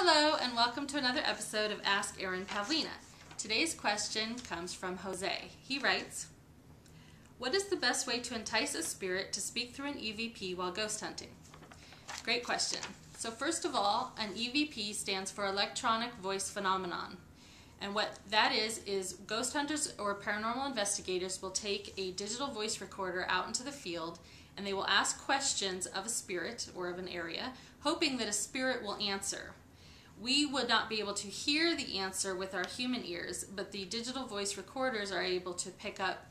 Hello and welcome to another episode of Ask Erin Pavlina. Today's question comes from Jose. He writes, what is the best way to entice a spirit to speak through an EVP while ghost hunting? Great question. So first of all, an EVP stands for Electronic Voice Phenomenon. And what that is ghost hunters or paranormal investigators will take a digital voice recorder out into the field and they will ask questions of a spirit or of an area, hoping that a spirit will answer. We would not be able to hear the answer with our human ears, but the digital voice recorders are able to pick up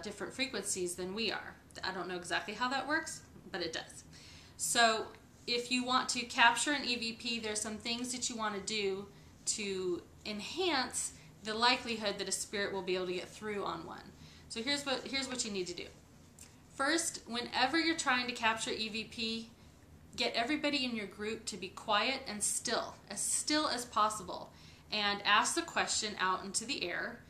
different frequencies than we are. I don't know exactly how that works, but it does. So if you want to capture an EVP, there's some things that you want to do to enhance the likelihood that a spirit will be able to get through on one. So here's what you need to do. First, whenever you're trying to capture EVP, get everybody in your group to be quiet and still as possible, and ask the question out into the air,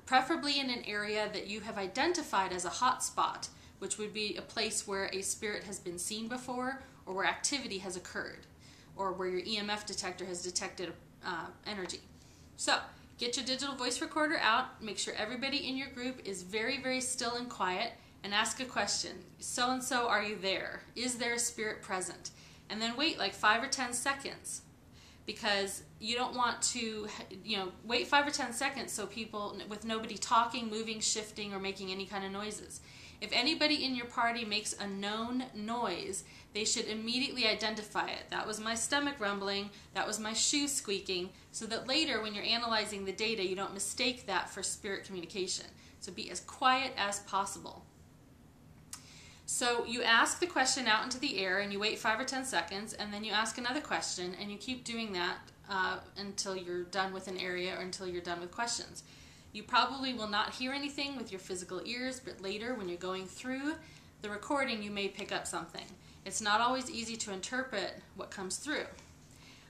preferably in an area that you have identified as a hot spot, which would be a place where a spirit has been seen before or where activity has occurred or where your EMF detector has detected energy. So get your digital voice recorder out, make sure everybody in your group is very, very still and quiet, and ask a question. So-and-so, are you there? Is there a spirit present? And then wait like 5 or 10 seconds, because you don't want to, wait 5 or 10 seconds so people, with nobody talking, moving, shifting, or making any kind of noises. If anybody in your party makes a known noise, they should immediately identify it. That was my stomach rumbling, that was my shoe squeaking, so that later when you're analyzing the data, you don't mistake that for spirit communication. So be as quiet as possible. So you ask the question out into the air and you wait 5 or 10 seconds, and then you ask another question, and you keep doing that until you're done with an area or until you're done with questions. You probably will not hear anything with your physical ears, but later when you're going through the recording you may pick up something. It's not always easy to interpret what comes through.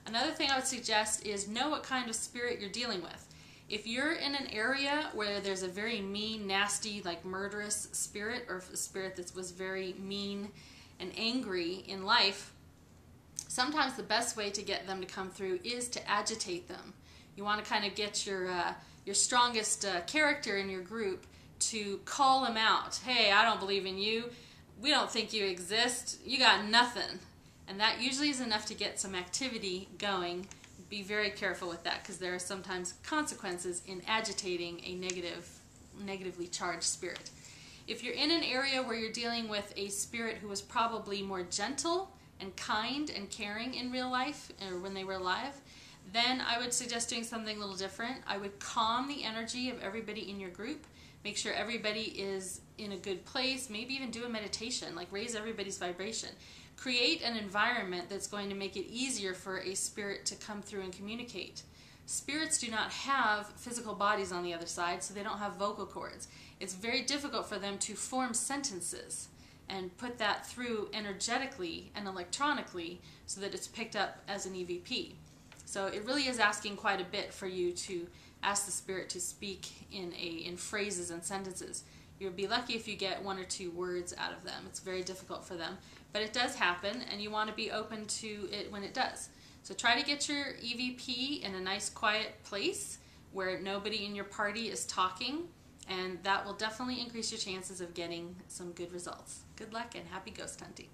Another thing I would suggest is know what kind of spirit you're dealing with. If you're in an area where there's a very mean, nasty, like murderous spirit, or a spirit that was very mean and angry in life, sometimes the best way to get them to come through is to agitate them. You want to kind of get your strongest character in your group to call them out. Hey, I don't believe in you. We don't think you exist. You got nothing. And that usually is enough to get some activity going. Be very careful with that, because there are sometimes consequences in agitating a negatively charged spirit. If you're in an area where you're dealing with a spirit who was probably more gentle and kind and caring in real life, or when they were alive, then I would suggest doing something a little different. I would calm the energy of everybody in your group, make sure everybody is in a good place, maybe even do a meditation, like raise everybody's vibration. Create an environment that's going to make it easier for a spirit to come through and communicate. Spirits do not have physical bodies on the other side, so they don't have vocal cords. It's very difficult for them to form sentences and put that through energetically and electronically so that it's picked up as an EVP. So it really is asking quite a bit for you to ask the spirit to speak in phrases and sentences. You'll be lucky if you get 1 or 2 words out of them. It's very difficult for them. But it does happen, and you want to be open to it when it does. So try to get your EVP in a nice quiet place where nobody in your party is talking, and that will definitely increase your chances of getting some good results. Good luck and happy ghost hunting.